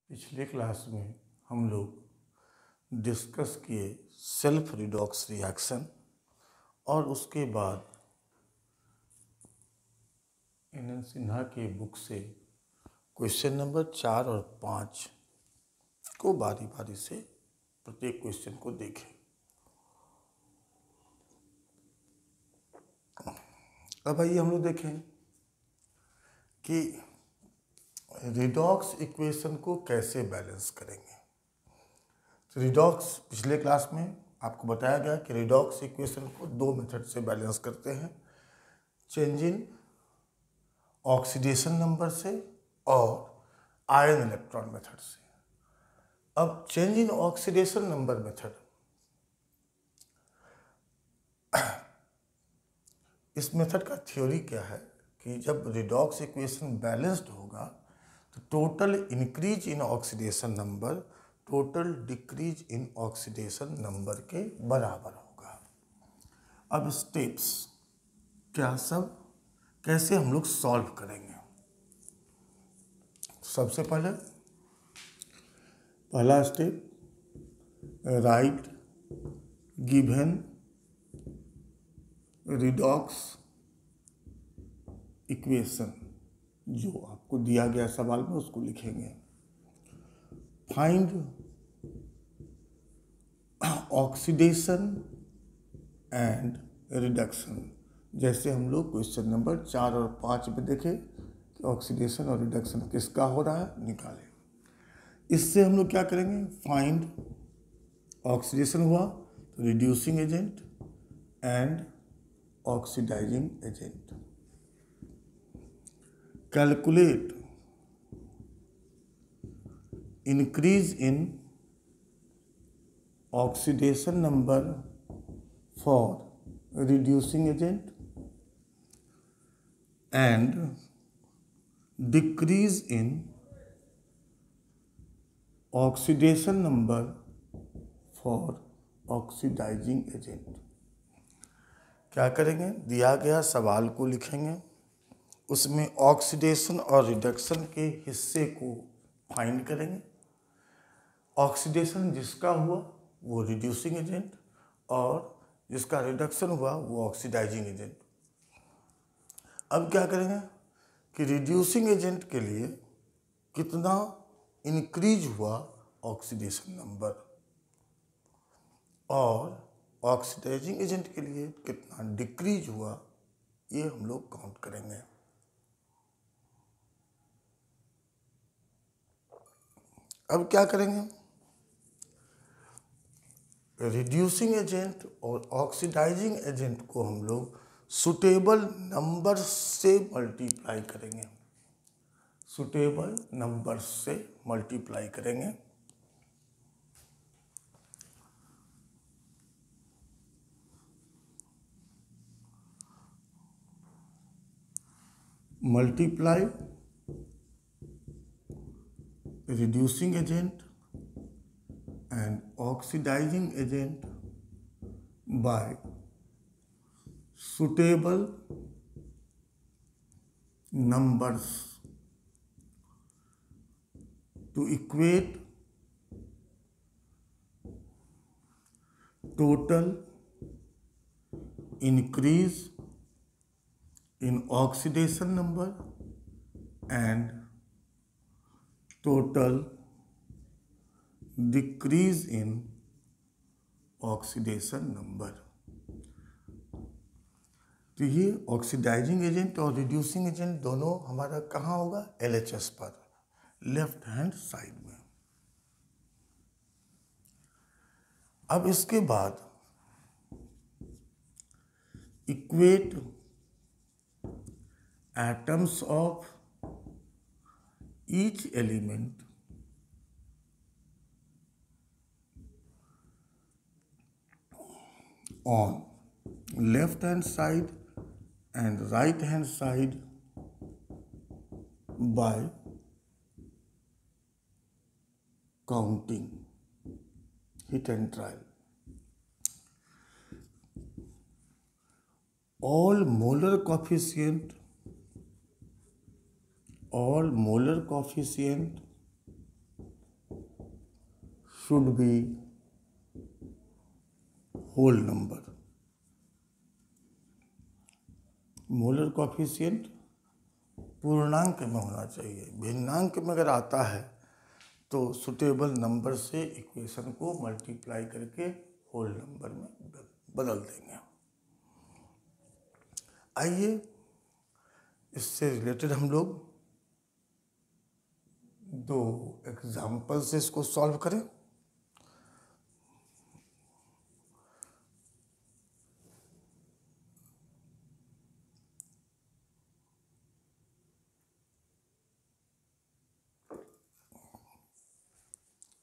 पिछले क्लास में हम लोग डिस्कस किए सेल्फ रिडॉक्स रिएक्शन और उसके बाद एन सिन्हा के बुक से क्वेश्चन नंबर 4 और 5 को बारी बारी से प्रत्येक क्वेश्चन को देखें। अब आइए हम लोग देखें कि रिडॉक्स इक्वेशन को कैसे बैलेंस करेंगे। तो रिडॉक्स पिछले क्लास में आपको बताया गया कि रिडॉक्स इक्वेशन को दो मेथड से बैलेंस करते हैं, चेंज इन ऑक्सीडेशन नंबर से और आयन इलेक्ट्रॉन मेथड से। अब change in oxidation number method, इस मेथड का थ्योरी क्या है कि जब रिडॉक्स इक्वेशन बैलेंस्ड होगा तो total increase in oxidation number total decrease in oxidation number के बराबर होगा। अब स्टेप्स क्या सब कैसे हम लोग सॉल्व करेंगे। सबसे पहला step, right given redox equation, जो आपको दिया गया सवाल में उसको लिखेंगे। फाइंड ऑक्सीडेशन एंड रिडक्शन, जैसे हम लोग क्वेश्चन नंबर 4 और 5 में देखें कि ऑक्सीडेशन और रिडक्शन किसका हो रहा है, निकालें। इससे हम लोग क्या करेंगे, फाइंड ऑक्सीडेशन हुआ तो reducing agent and oxidising agent. Calculate increase in oxidation number for reducing agent and decrease in oxidation number for oxidizing agent। क्या करेंगे, दिया गया सवाल को लिखेंगे, उसमें ऑक्सीडेशन और रिडक्शन के हिस्से को फाइंड करेंगे। ऑक्सीडेशन जिसका हुआ वो रिड्यूसिंग एजेंट और जिसका रिडक्शन हुआ वो ऑक्सीडाइजिंग एजेंट। अब क्या करेंगे कि रिड्यूसिंग एजेंट के लिए कितना इंक्रीज हुआ ऑक्सीडेशन नंबर और ऑक्सीडाइजिंग एजेंट के लिए कितना डिक्रीज हुआ, ये हम लोग काउंट करेंगे। अब क्या करेंगे, रिड्यूसिंग एजेंट और ऑक्सीडाइजिंग एजेंट को हम लोग सुटेबल नंबर से मल्टीप्लाई करेंगे, सुटेबल नंबर से मल्टीप्लाई करेंगे। Multiply reducing agent and oxidizing agent by suitable numbers to equate total increase in oxidation number and total decrease in oxidation number. तो ये ऑक्सीडाइजिंग एजेंट और रिड्यूसिंग एजेंट दोनों हमारा कहाँ होगा, LHS पर, लेफ्ट हैंड साइड में। अब इसके बाद equate atoms of each element on left hand side and right hand side by counting, hit and trial। all molar coefficient all molar coefficient should be whole number. Molar coefficient पूर्णांक में होना चाहिए। भिन्नांक में अगर आता है तो सुटेबल नंबर से इक्वेशन को मल्टीप्लाई करके होल नंबर में बदल देंगे। आइए इससे रिलेटेड हम लोग दो एग्जाम्पल से इसको सॉल्व करें।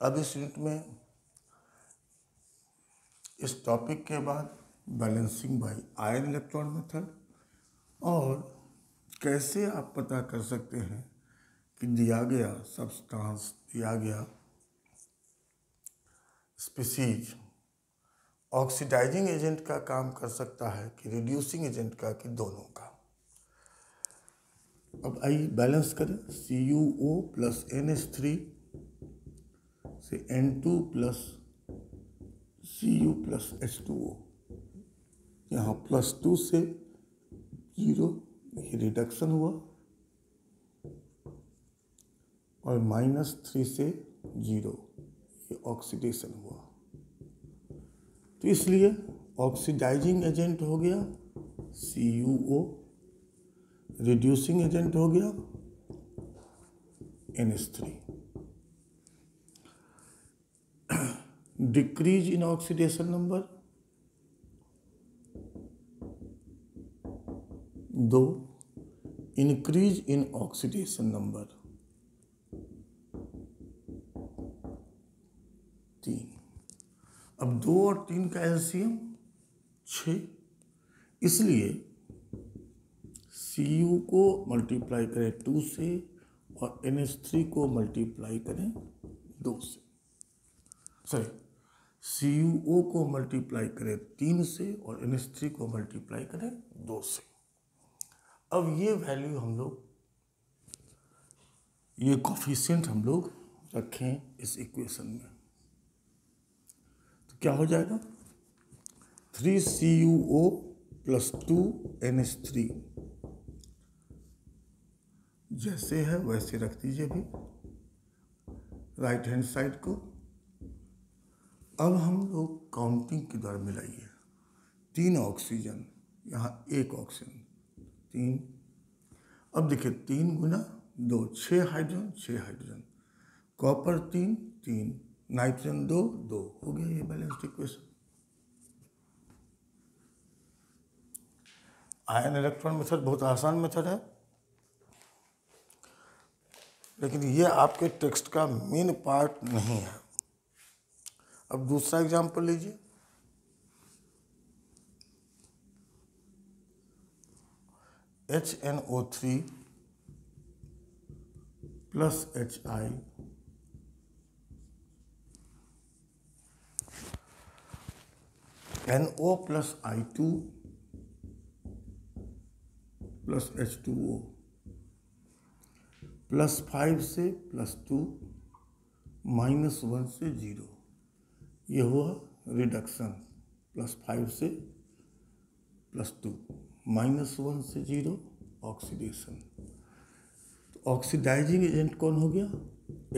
अब इस यूनिट में इस टॉपिक के बाद balancing by ion electron method और कैसे आप पता कर सकते हैं कि दिया गया सब्सटेंस, दिया गया स्पीसीज ऑक्सीडाइजिंग एजेंट का काम कर सकता है कि रिड्यूसिंग एजेंट का, कि दोनों का। अब आइए बैलेंस करें। CuO प्लस NH3 से N2 plus Cu plus H2O, यहाँ +2 से 0 ये रिडक्शन हुआ और -3 से 0 ये ऑक्सीडेशन हुआ। तो इसलिए ऑक्सीडाइजिंग एजेंट हो गया CuO, रिड्यूसिंग एजेंट हो गया NH3। Decrease in oxidation number 2, increase in oxidation number 3। अब 2 और 3 का एलसीएम 6, इसलिए Cu को मल्टीप्लाई करें 2 से और NH3 को मल्टीप्लाई करें 2 से, सॉरी CuO को मल्टीप्लाई करें 3 से और NH3 को मल्टीप्लाई करें 2 से। अब ये वैल्यू हम लोग, ये कोफिशिएंट हम लोग रखें इस इक्वेशन में, तो क्या हो जाएगा 3CuO प्लस 2 NH3 जैसे है वैसे रख दीजिए भी राइट हैंड साइड को। अब हम लोग काउंटिंग के द्वारा मिलाइए। 3 ऑक्सीजन, यहाँ 1 ऑक्सीजन, 3। अब देखिए 3 गुना 2, 6 हाइड्रोजन, 6 हाइड्रोजन, कॉपर 3, 3, नाइट्रोजन 2, 2 हो गया ये balanced equation. Ion electron method बहुत आसान मेथड है, लेकिन ये आपके टेक्स्ट का मेन पार्ट नहीं है। अब दूसरा एग्जाम्पल लीजिए। HNO3 plus HI NO plus I2 plus H2O +5 से +2 -1 से 0, ये हुआ रिडक्शन। +5 से +2 -1 से 0 ऑक्सीडेशन। तो ऑक्सीडाइजिंग एजेंट कौन हो गया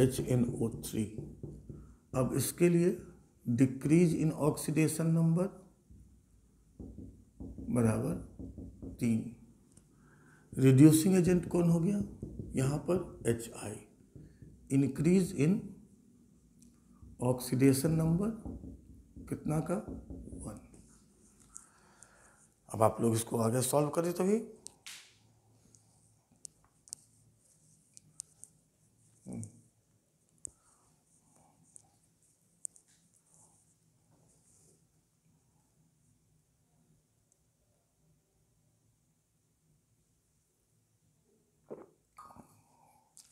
HNO3। अब इसके लिए डिक्रीज इन ऑक्सीडेशन नंबर बराबर 3। रिड्यूसिंग एजेंट कौन हो गया यहाँ पर HI। Increase in oxidation number कितना का 1। अब आप लोग इसको आगे सॉल्व करें तभी।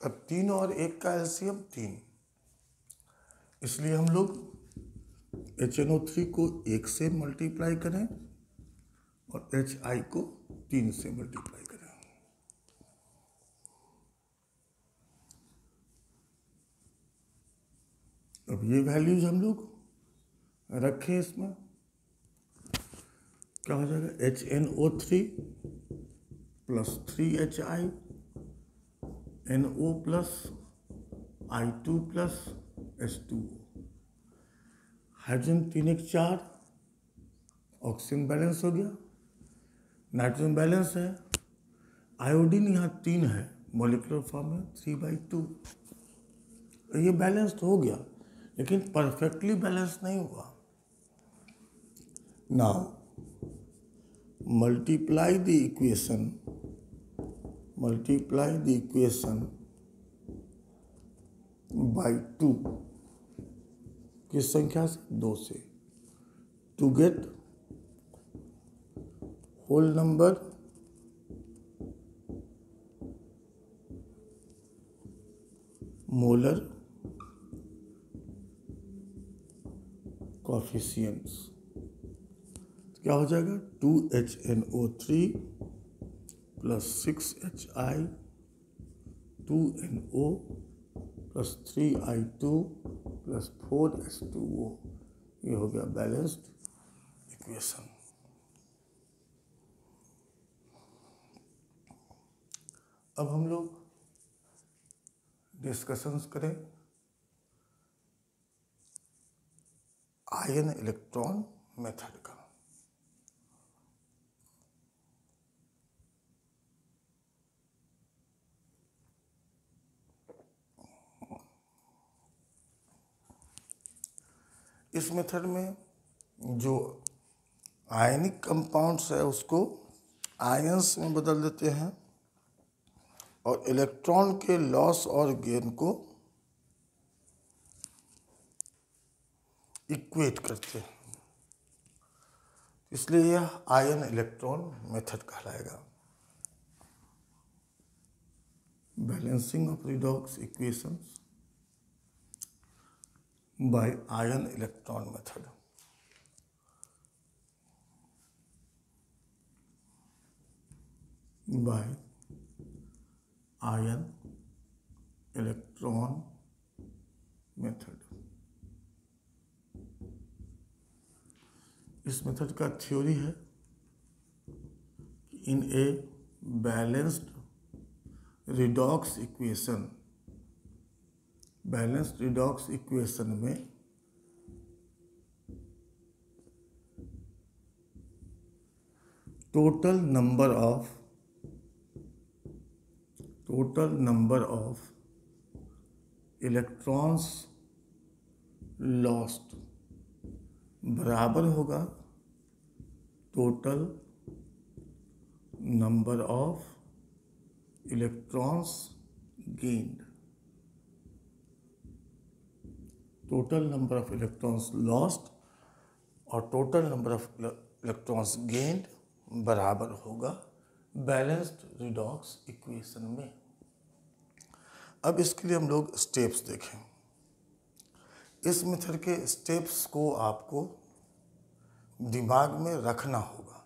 अब 3 और 1 का एलसीएम 3, इसलिए हम लोग HNO3 को 1 से मल्टीप्लाई करें और HI को 3 से मल्टीप्लाई करें। अब ये वैल्यूज हम लोग रखें, इसमें क्या हो जाएगा, HNO3 plus 3HI NO plus I2 plus H2O। Hydrogen 3 1 4, oxygen balance हो गया, नाइट्रोजन बैलेंस है, आयोडीन यहाँ 3 है, मॉलिक्यूलर फॉर्म में 3/2। ये बैलेंस्ड हो गया, लेकिन परफेक्टली बैलेंस नहीं हुआ। Now multiply the equation by 2, किस संख्या से, 2 से, to get whole number molar coefficients. क्या हो जाएगा, 2HNO3 plus 6HI 2NO plus 3I2 plus 4H2O। ये हो गया बैलेंस्ड इक्वेशन। अब हम लोग डिस्कशंस करें आयन इलेक्ट्रॉन मेथड का। इस मेथड में जो आयनिक कंपाउंड्स है उसको आयंस में बदल देते हैं और इलेक्ट्रॉन के लॉस और गेन को इक्वेट करते हैं, इसलिए यह आयन इलेक्ट्रॉन मेथड कहलाएगा। Balancing of redox equations by ion electron method. By ion electron method. इस मेथड का थ्योरी है कि in a balanced redox equation में total number of electrons lost बराबर होगा total number of electrons gained. Total number of electrons lost और total number of electrons gained बराबर होगा बैलेंस्ड रिडॉक्स इक्वेशन में। अब इसके लिए हम लोग स्टेप्स देखें। इस मेथड के स्टेप्स को आपको दिमाग में रखना होगा।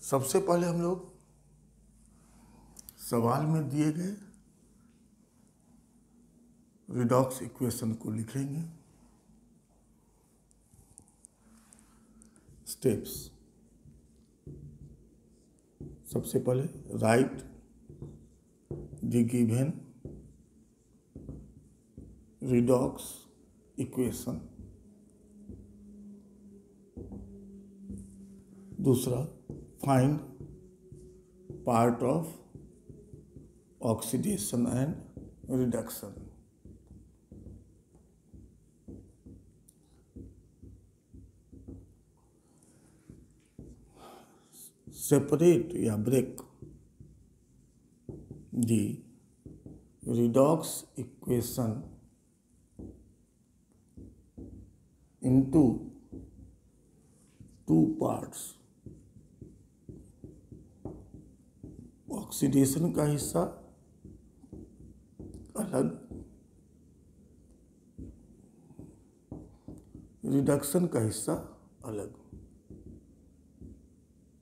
सबसे पहले हम लोग सवाल में दिए गए रिडॉक्स इक्वेशन को लिखेंगे। स्टेप्स, सबसे पहले write the given redox equation. दूसरा, find part of oxidation and reduction. Separate या break the redox equation into two parts। Oxidation का हिस्सा अलग, रिडक्शन का हिस्सा अलग।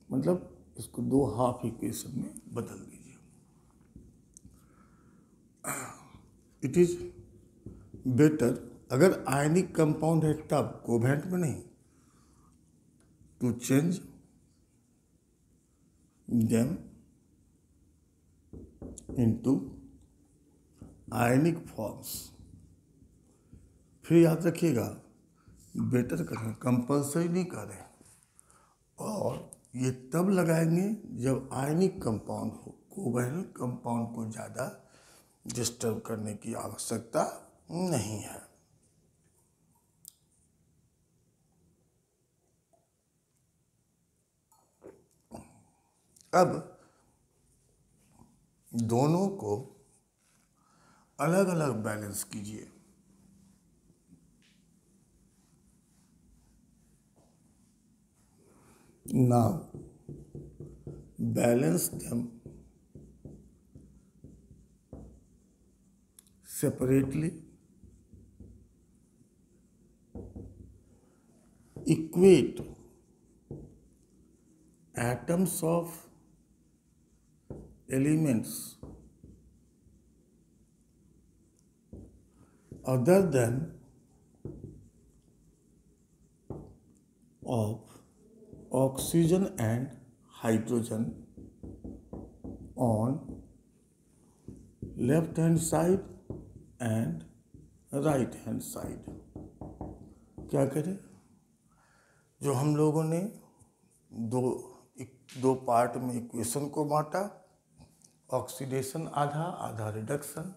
मतलब इसको 2 हाफ इक्वेशन में बदल दीजिए। इट इज बेटर, अगर आयनिक कंपाउंड है तब, कोवेलेंट में नहीं, to change them into ionic forms. फिर याद रखिएगा, बेटर करें, कंपल्सरी नहीं करें, और ये तब लगाएंगे जब आयनिक कंपाउंड हो, कोवेलेंट कंपाउंड को ज़्यादा डिस्टर्ब करने की आवश्यकता नहीं है। अब दोनों को अलग अलग बैलेंस कीजिए। Now balance them separately, equate atoms of elements other than of oxygen and hydrogen on left hand side and right hand side। क्या करें, जो हम लोगों ने दो पार्ट में इक्वेशन को बांटा, ऑक्सीडेशन आधा, आधा रिडक्शन।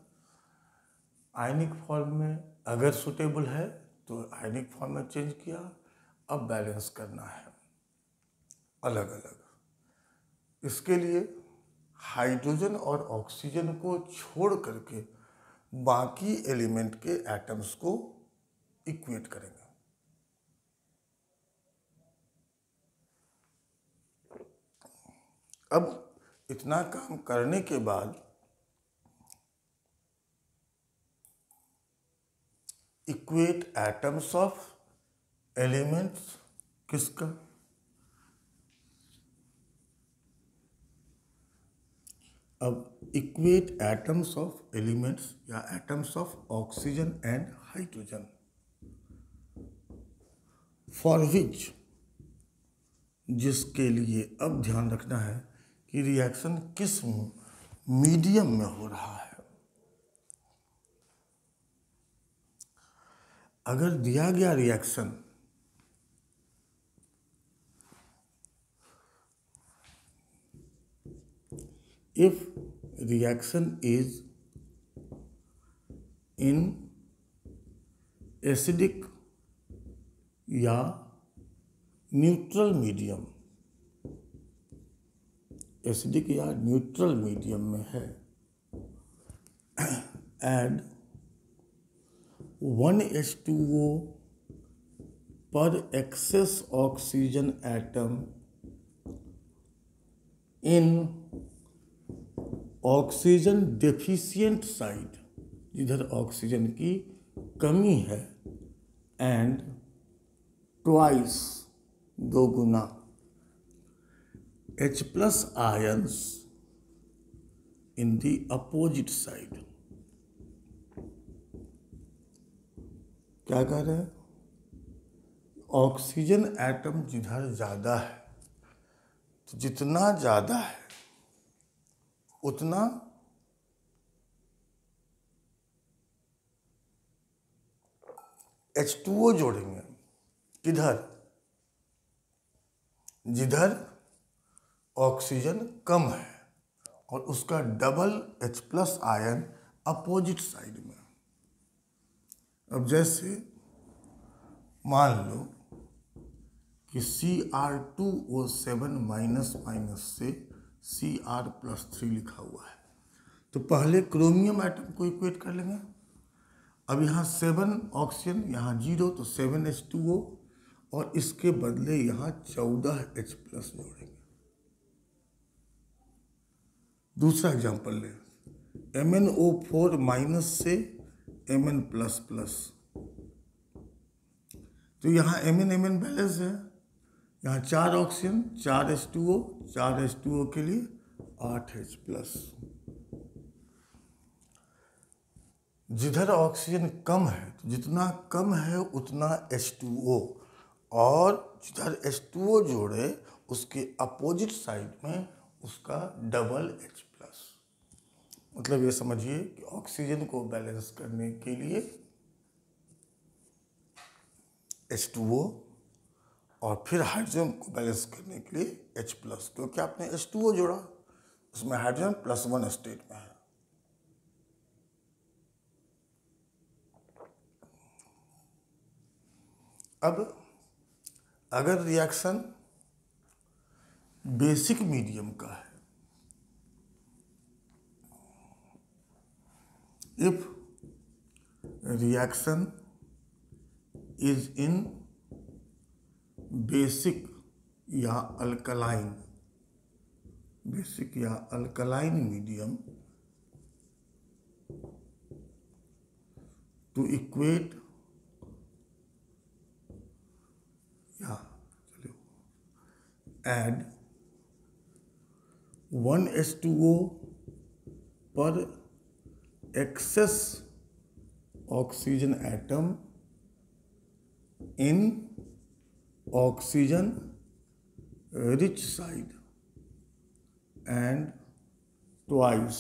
आयनिक फॉर्म में अगर सुटेबल है तो आयनिक फॉर्म में चेंज किया। अब बैलेंस करना है अलग अलग। इसके लिए हाइड्रोजन और ऑक्सीजन को छोड़ करके बाकी एलिमेंट के एटम्स को इक्वेट करेंगे। अब इतना काम करने के बाद इक्वेट एटम्स ऑफ एलिमेंट्स, किसका, अब इक्वेट एटम्स ऑफ एलिमेंट्स या atoms of oxygen and hydrogen, for which, जिसके लिए अब ध्यान रखना है कि रिएक्शन किस मीडियम में हो रहा है। अगर दिया गया reaction if reaction is in acidic या न्यूट्रल मीडियम, एसिडिक या न्यूट्रल मीडियम में है, add 1H2O per excess oxygen atom in oxygen deficient side, जिधर ऑक्सीजन की कमी है, एंड ट्वाइस, 2 गुना, H+ ions in the opposite side. क्या कह रहे हैं, ऑक्सीजन एटम जिधर ज़्यादा है, तो जितना ज़्यादा है उतना H2O जोड़ेंगे, किधर, जिधर ऑक्सीजन कम है, और उसका double H+ ion opposite side में। अब जैसे मान लो कि Cr2O7 माइनस से Cr+3 लिखा हुआ है, तो पहले क्रोमियम एटम को इक्वेट कर लेंगे। अब यहाँ 7 ऑक्सीजन, यहाँ 0, तो 7H2O, और इसके बदले यहाँ 14H+ जोड़ेंगे। दूसरा एग्जांपल ले, MnO4 माइनस से Mn++, तो यहाँ Mn बैलेंस है, यहाँ 4 ऑक्सीजन, 4 H2O, 4 H2O के लिए 8 H+। जिधर ऑक्सीजन कम है तो जितना कम है उतना H2O, और जिधर H2O जोड़े उसके अपोजिट साइड में उसका डबल H+। मतलब ये समझिए कि ऑक्सीजन को बैलेंस करने के लिए H2O और फिर हाइड्रोजन को बैलेंस करने के लिए H+, क्योंकि आपने H2O जोड़ा, उसमें हाइड्रोजन +1 स्टेट में है। अब अगर रिएक्शन बेसिक मीडियम का है, if reaction is in basic या अल्कलाइन, बेसिक या अल्कलाइन मीडियम, टू इक्वेट या चलो add 1 H2O per excess oxygen atom in oxygen rich side and twice,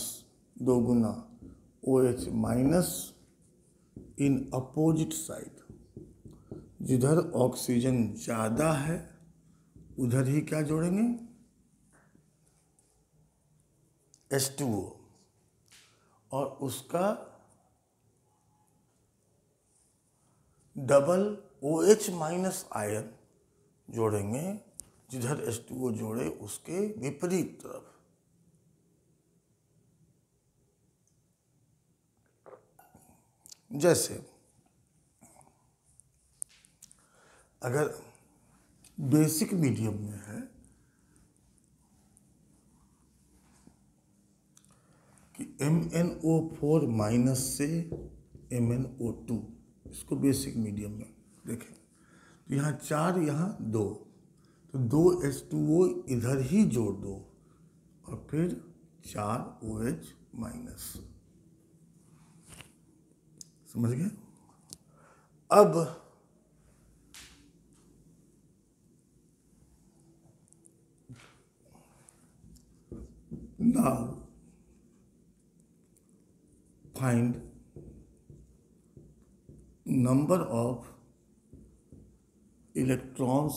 दोगुना OH- इन अपोजिट साइड। जिधर ऑक्सीजन ज़्यादा है उधर ही क्या जोड़ेंगे, H2O, और उसका डबल OH- आयन जोड़ेंगे जिधर H2O जोड़े उसके विपरीत तरफ। जैसे अगर बेसिक मीडियम में है कि MnO4- से MnO2, इसको बेसिक मीडियम में देखें तो यहाँ 4, यहाँ 2, तो 2 H2O इधर ही जोड़ दो और फिर 4 OH-। समझ गए? अब now find number of electrons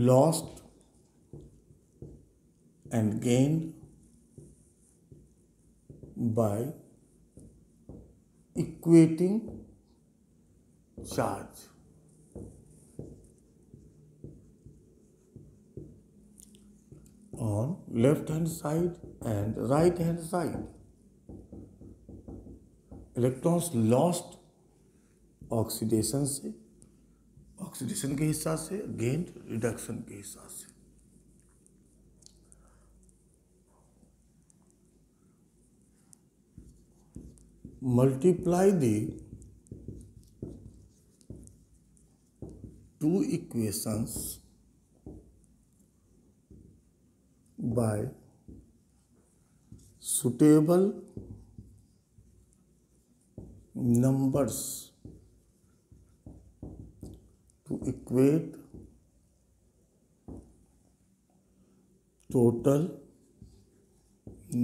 lost and gained by equating charge. On left hand side and right hand side, electrons lost oxidation से, ऑक्सीडेशन के हिसाब से, गेन रिडक्शन के हिसाब से। Multiply the two equations by suitable numbers to equate total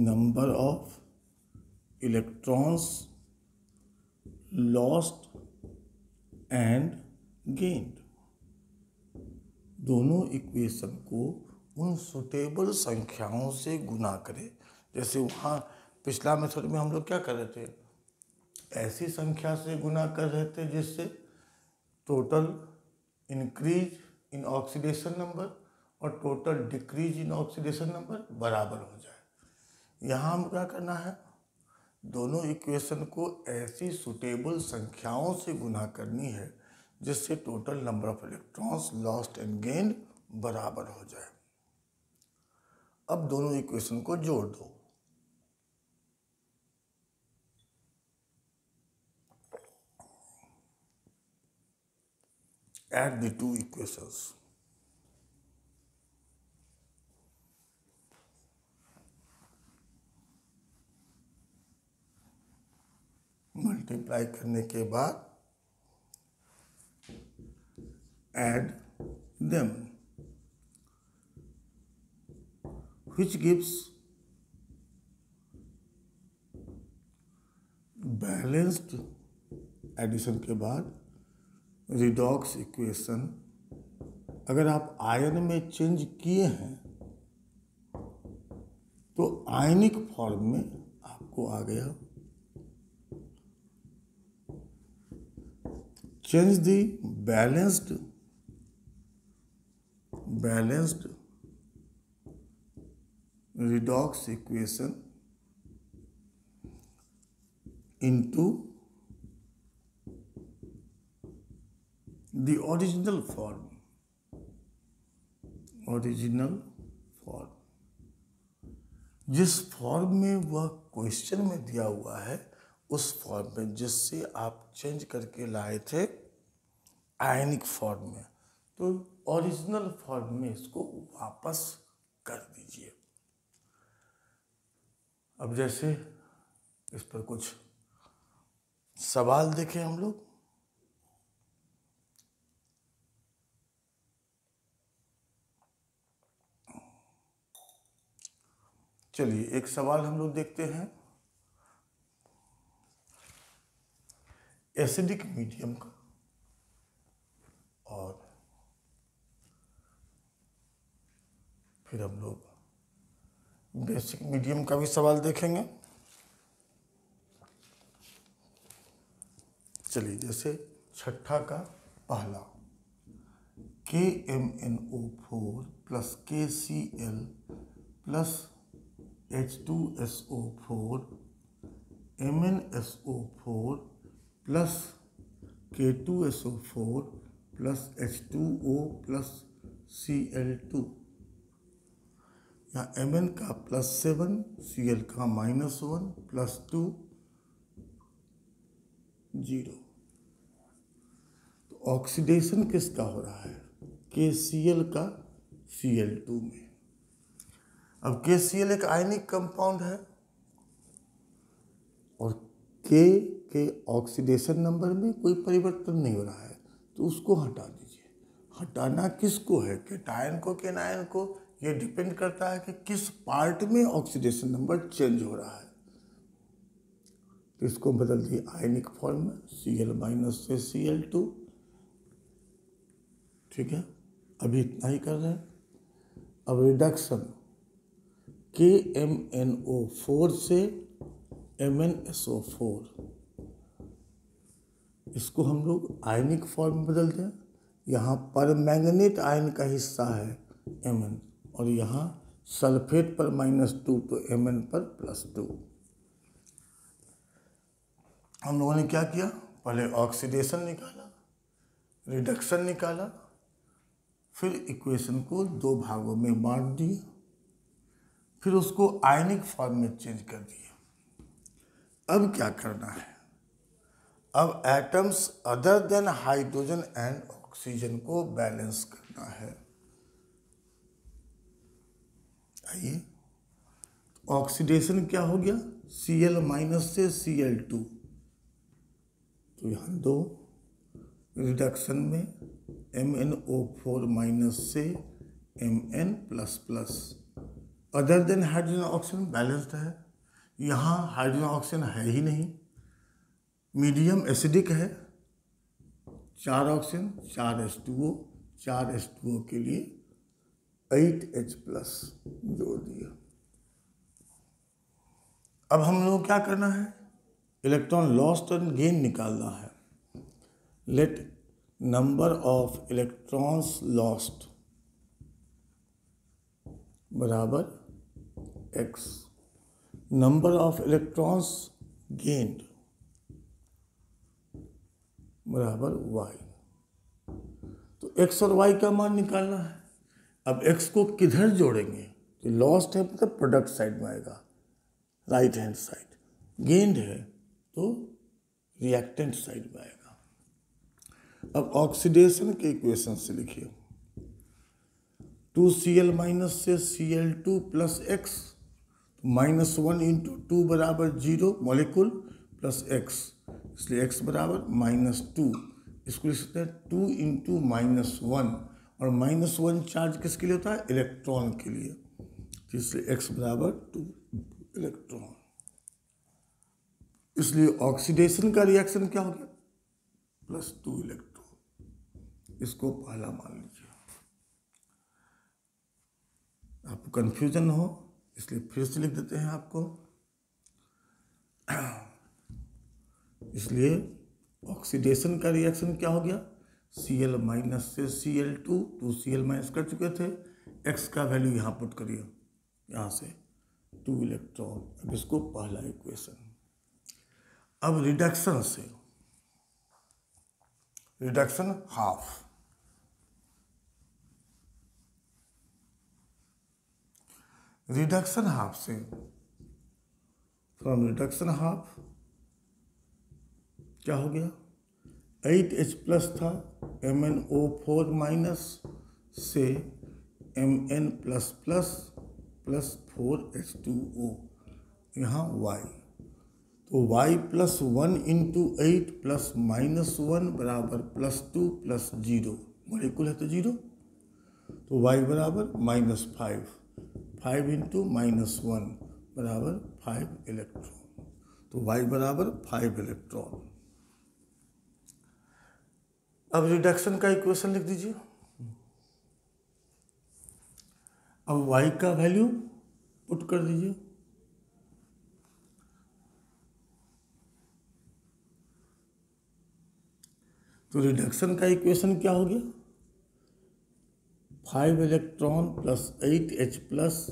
number of electrons lost and gained। दोनों equation को उन सुटेबल संख्याओं से गुना करें। जैसे वहाँ पिछला मेथड में हम लोग क्या कर रहे थे, ऐसी संख्या से गुना कर रहे थे जिससे total increase in oxidation number और total decrease in oxidation number बराबर हो जाए। यहाँ हम क्या करना है, दोनों इक्वेशन को ऐसी सुटेबल संख्याओं से गुना करनी है जिससे total number of electrons lost and gained बराबर हो जाए। अब दोनों इक्वेशन को जोड़ दो। Add the two equations. Multiply करने के बाद add them, which gives balanced addition के बाद रिडॉक्स इक्वेशन। अगर आप आयन में चेंज किए हैं तो आयनिक फॉर्म में आपको आ गया। Change the balanced redox equation into the original form। जिस फॉर्म में वह क्वेश्चन में दिया हुआ है उस फॉर्म में, जिससे आप चेंज करके लाए थे आयनिक फॉर्म में, तो ओरिजिनल फॉर्म में इसको वापस कर दीजिए। अब जैसे इस पर कुछ सवाल देखें हम लोग। चलिए एक सवाल हम लोग देखते हैं एसिडिक मीडियम का, और फिर हम लोग बेसिक मीडियम का भी सवाल देखेंगे। चलिए जैसे छठा का पहला, KMnO4 plus KCl plus H2SO4 MnSO4 plus K2SO4 plus H2O plus Cl2। यहाँ Mn का +7, Cl का -1 +2 0। तो ऑक्सीडेशन किसका हो रहा है? KCl का Cl2 में। अब KCl एक आयनिक कंपाउंड है और K के ऑक्सीडेशन नंबर में कोई परिवर्तन नहीं हो रहा है, तो उसको हटा दीजिए। हटाना किसको है? कैटायन को कि एनायन को? ये डिपेंड करता है कि किस पार्ट में ऑक्सीडेशन नंबर चेंज हो रहा है। तो इसको बदल दिए आयनिक फॉर्म में, Cl- से Cl2। ठीक है, अभी इतना ही कर रहे हैं। अब रिडक्शन KMnO4 से MnSO4, इसको हम लोग आयनिक फॉर्म में बदल दें। यहाँ पर मैंगनेट आयन का हिस्सा है Mn, और यहाँ सल्फेट पर -2 तो Mn पर +2। हम लोगों ने क्या किया? पहले ऑक्सीडेशन निकाला, रिडक्शन निकाला, फिर इक्वेशन को दो भागों में बांट दिया, फिर उसको आयनिक फॉर्म में चेंज कर दिया। अब क्या करना है? अब atoms other than hydrogen and oxygen को बैलेंस करना है। आइए, ऑक्सीडेशन क्या हो गया? Cl- से Cl2, तो यहाँ 2। रिडक्शन में MnO4- से Mn++। Other than hydrogen oxygen balanced है, यहाँ हाइड्रोजन ऑक्सीजन है ही नहीं। मीडियम एसिडिक है, 4 ऑक्सीजन 4 H2O, 4 H2O के लिए 8H+ जोड़ दिया। अब हम लोग क्या करना है? इलेक्ट्रॉन लॉस्ट एंड गेन निकालना है। Let number of electrons lost बराबर x, number of electrons gained बराबर y। तो x और y का मान निकालना है। अब x को किधर जोड़ेंगे? तो लॉस्ट है मतलब प्रोडक्ट साइड में आएगा, राइट हैंड साइड। गेन्ड है तो रिएक्टेंट साइड में आएगा। अब ऑक्सीडेशन के इक्वेशन से लिखिए, 2Cl माइनस से Cl2 प्लस एक्स, -1 इंटू 2 बराबर 0 मॉलिक्यूल प्लस एक्स, इसलिए x बराबर -2। इसको लिख सकते हैं 2 इंटू -1, और -1 चार्ज किसके लिए होता है? इलेक्ट्रॉन के लिए, इसलिए x बराबर 2 इलेक्ट्रॉन। इसलिए ऑक्सीडेशन का रिएक्शन क्या हो गया? +2 इलेक्ट्रॉन। इसको पहला मान लीजिए। आपको कंफ्यूजन हो इसलिए फिर से लिख देते हैं आपको। इसलिए ऑक्सीडेशन का रिएक्शन क्या हो गया? Cl माइनस से Cl2, 2Cl माइनस कर चुके थे, x का वैल्यू यहाँ पुट करिए, यहाँ से 2 इलेक्ट्रॉन। अब इसको पहला इक्वेशन। अब रिडक्शन से, रिडक्शन हाफ, रिडक्शन हाफ से, फ्रॉम रिडक्शन हाफ क्या हो गया? 8H प्लस था, MnO4 माइनस से Mn plus plus plus 4H2O, यहाँ Y, तो Y प्लस 1 इंटू 8 प्लस -1 बराबर +2 प्लस 0, मॉलिक्यूल है तो 0, तो Y बराबर -5, 5 इंटू -1 बराबर 5 इलेक्ट्रॉन, तो Y बराबर 5 इलेक्ट्रॉन। अब रिडक्शन का इक्वेशन लिख दीजिए। अब Y का वैल्यू पुट कर दीजिए, तो रिडक्शन का इक्वेशन क्या हो गया? 5 electron plus 8H plus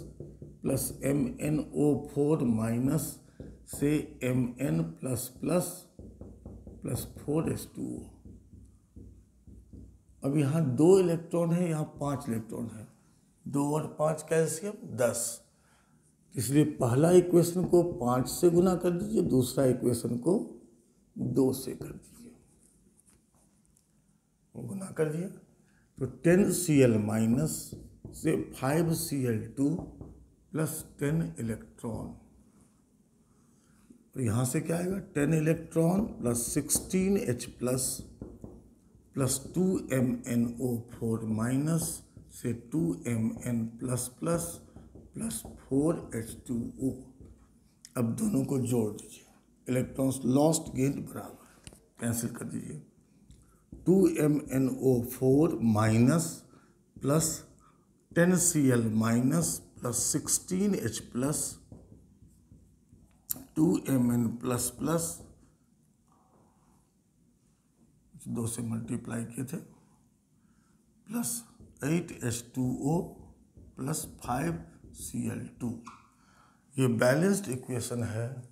plus MnO4 minus से Mn plus plus plus 4H2O। अब यहाँ 2 इलेक्ट्रॉन है, यहाँ 5 इलेक्ट्रॉन है, 2 और 5 कैल्शियम 10, इसलिए पहला इक्वेशन को 5 से गुना कर दीजिए, दूसरा इक्वेशन को 2 से कर दीजिए, गुना कर दिया, तो 10Cl माइनस से 5Cl2 प्लस 10 इलेक्ट्रॉन, तो यहाँ से क्या आएगा? 10 electron plus 16H plus plus 2MnO4 minus से 2Mn plus plus plus 4H2O। अब दोनों को जोड़ दीजिए, इलेक्ट्रॉन्स लॉस्ट गेन बराबर, कैंसिल कर दीजिए, 2MnO4 minus plus 10Cl minus plus 16H plus 2Mn plus plus 2 से मल्टीप्लाई किए थे प्लस 8H2O प्लस 5Cl2। ये बैलेंस्ड इक्वेशन है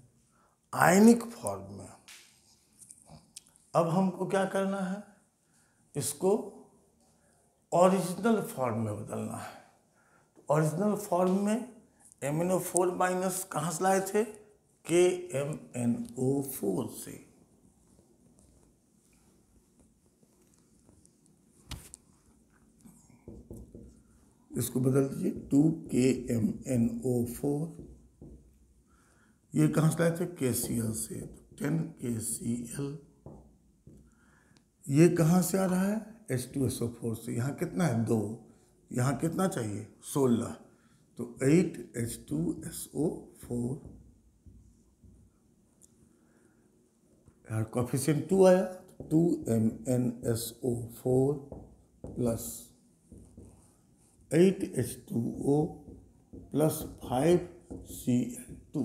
आयनिक फॉर्म में। अब हमको क्या करना है? इसको ओरिजिनल फॉर्म में बदलना है। ओरिजिनल फॉर्म में MnO4 माइनस कहाँ से लाए थे? KMnO4 से। इसको बदल दीजिए 2KMnO4, ये कहाँ से लाए थे? KCl से, 10KCl। ये कहाँ से आ रहा है? H2SO4 से। यहाँ कितना है? 2, यहाँ कितना चाहिए? 16, तो 8H2SO4, यार कोफिशिएंट 2 आया, 2MnSO4 plus 8H2O plus 5Cl2।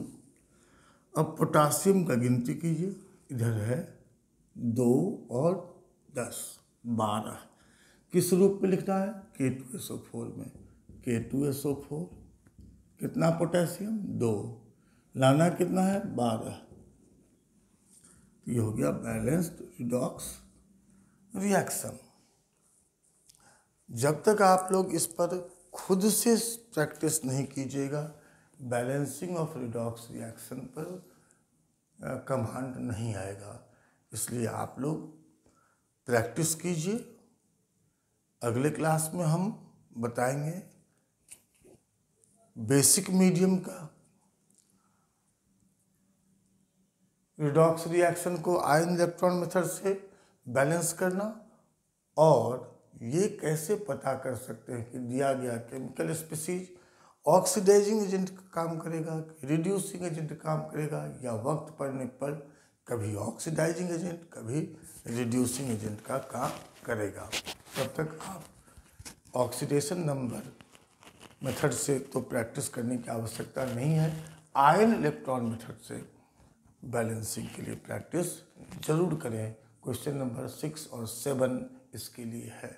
अब पोटासियम का गिनती कीजिए, इधर है 2 और 10, 12, किस रूप में लिखना है? K2SO4 में, K2SO4 कितना पोटेशियम? 2, लाना कितना है? 12। ये हो गया बैलेंस्ड रिडॉक्स रिएक्शन। जब तक आप लोग इस पर खुद से प्रैक्टिस नहीं कीजिएगा, बैलेंसिंग ऑफ रिडॉक्स रिएक्शन पर कमांड नहीं आएगा। इसलिए आप लोग प्रैक्टिस कीजिए। अगले क्लास में हम बताएंगे बेसिक मीडियम का, रिडॉक्स रिएक्शन को आयन इलेक्ट्रॉन मेथड से बैलेंस करना, और ये कैसे पता कर सकते हैं कि दिया गया केमिकल स्पीसीज ऑक्सीडाइजिंग एजेंट का काम करेगा, रिड्यूसिंग एजेंट काम करेगा, या वक्त पड़ने पर कभी ऑक्सीडाइजिंग एजेंट कभी रिड्यूसिंग एजेंट का काम करेगा। तब तक आप ऑक्सीडेशन नंबर मेथड से तो प्रैक्टिस करने की आवश्यकता नहीं है, आयन इलेक्ट्रॉन मेथड से बैलेंसिंग के लिए प्रैक्टिस जरूर करें। क्वेश्चन नंबर 6 और 7 इसके लिए है।